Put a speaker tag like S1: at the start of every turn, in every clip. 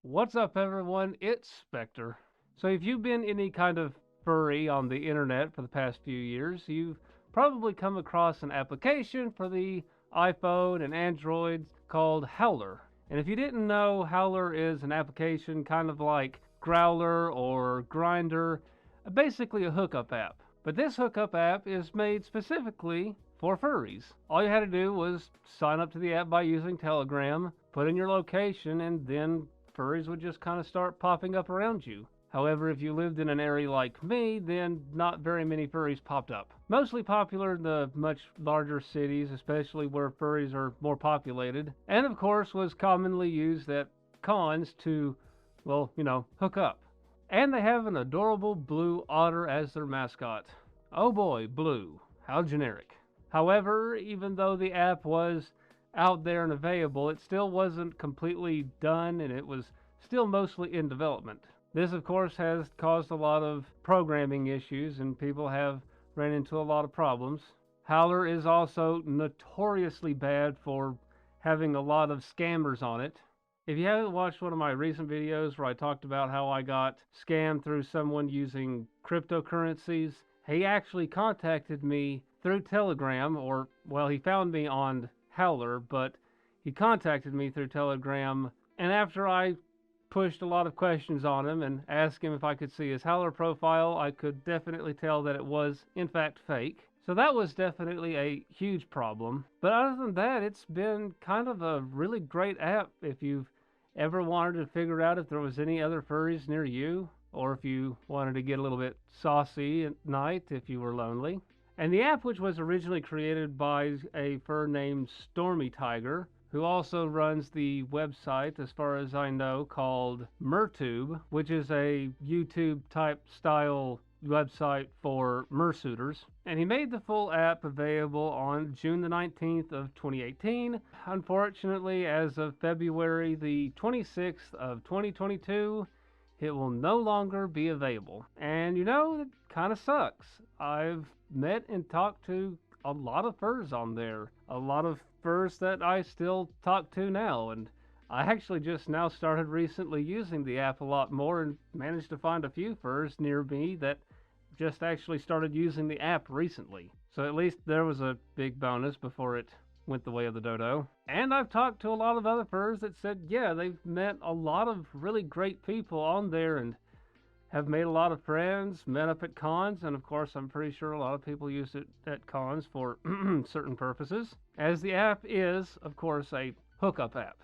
S1: What's up, everyone? It's Spectre. So, if you've been any kind of furry on the internet for the past few years, you've probably come across an application for the iPhone and Android called Howlr. And if you didn't know, Howlr is an application kind of like Growler or Grinder, basically a hookup app. But this hookup app is made specifically for furries. All you had to do was sign up to the app by using Telegram, put in your location, and then furries would just kind of start popping up around you. However, if you lived in an area like me, then not very many furries popped up. Mostly popular in the much larger cities, especially where furries are more populated, and of course was commonly used at cons to, well, hook up. And they have an adorable blue otter as their mascot. Oh boy, blue. How generic. However, even though the app was out there and available, it still wasn't completely done and it was still mostly in development. This, of course, has caused a lot of programming issues and people have ran into a lot of problems. Howlr is also notoriously bad for having a lot of scammers on it. If you haven't watched one of my recent videos where I talked about how I got scammed through someone using cryptocurrencies, he actually contacted me through Telegram, or, well, he found me on Howlr, but he contacted me through Telegram, and after I pushed a lot of questions on him and asked him if I could see his Howlr profile, I could definitely tell that it was, in fact, fake. So that was definitely a huge problem. But other than that, it's been kind of a really great app if you've ever wanted to figure out if there was any other furries near you, or if you wanted to get a little bit saucy at night if you were lonely. And the app, which was originally created by a fur named Stormy Tiger, who also runs the website, as far as I know, called Mertube, which is a YouTube type style website for mersuiters. And he made the full app available on June the 19th of 2018. Unfortunately, as of February the 26th of 2022, it will no longer be available. And it kind of sucks. I've met and talked to a lot of furs on there. A lot of furs that I still talk to now. And I actually just now started recently using the app a lot more and managed to find a few furs near me that just actually started using the app recently. So at least there was a big bonus before it went the way of the dodo. And I've talked to a lot of other furs that said, yeah, they've met a lot of really great people on there and have made a lot of friends, met up at cons, and of course I'm pretty sure a lot of people use it at cons for certain purposes, as the app is, of course, a hookup app.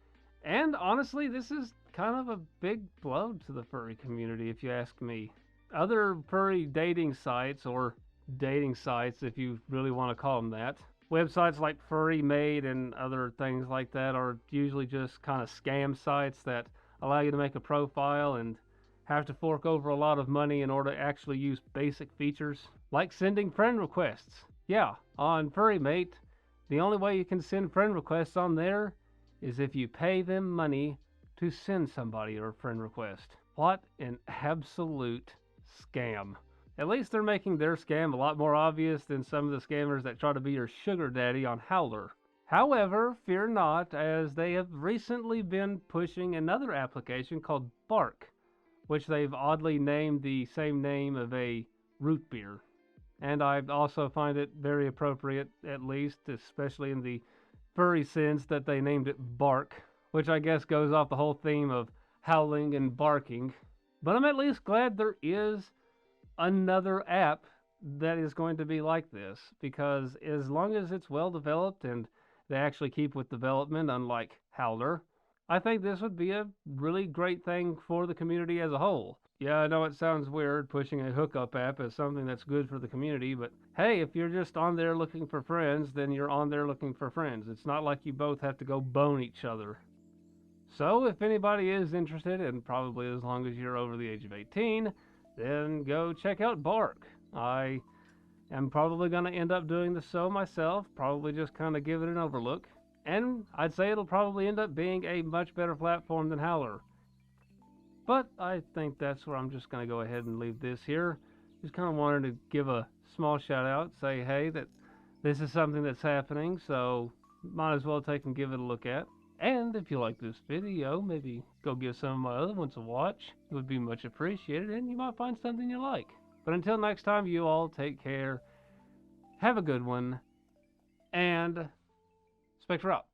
S1: And honestly, this is kind of a big blow to the furry community, if you ask me. Other furry dating sites, or dating sites if you really want to call them that, websites like Furry Made and other things like that are usually just kind of scam sites that allow you to make a profile and have to fork over a lot of money in order to actually use basic features, like sending friend requests. Yeah, on Furry Mate, the only way you can send friend requests on there is if you pay them money to send somebody a friend request. What an absolute scam. At least they're making their scam a lot more obvious than some of the scammers that try to be your sugar daddy on Howlr. However, fear not, as they have recently been pushing another application called barq, which they've oddly named the same name of a root beer. And I also find it very appropriate, at least, especially in the furry sense, that they named it barq, which I guess goes off the whole theme of howling and barking. But I'm at least glad there is another app that is going to be like this, because as long as it's well developed and they actually keep with development, unlike Howlr, I think this would be a really great thing for the community as a whole. Yeah, I know it sounds weird pushing a hookup app as something that's good for the community, but hey, if you're just on there looking for friends, then you're on there looking for friends. It's not like you both have to go bone each other. So if anybody is interested, and probably as long as you're over the age of 18, then go check out barq. I am probably going to end up doing the so myself, probably just kind of give it an overlook. And I'd say it'll probably end up being a much better platform than Howlr. But I think that's where I'm just going to go ahead and leave this here. Just kind of wanted to give a small shout out, say hey, that this is something that's happening, so might as well take and give it a look at. And if you like this video, maybe go give some of my other ones a watch. It would be much appreciated, and you might find something you like. But until next time, you all take care. Have a good one, and Spectre out.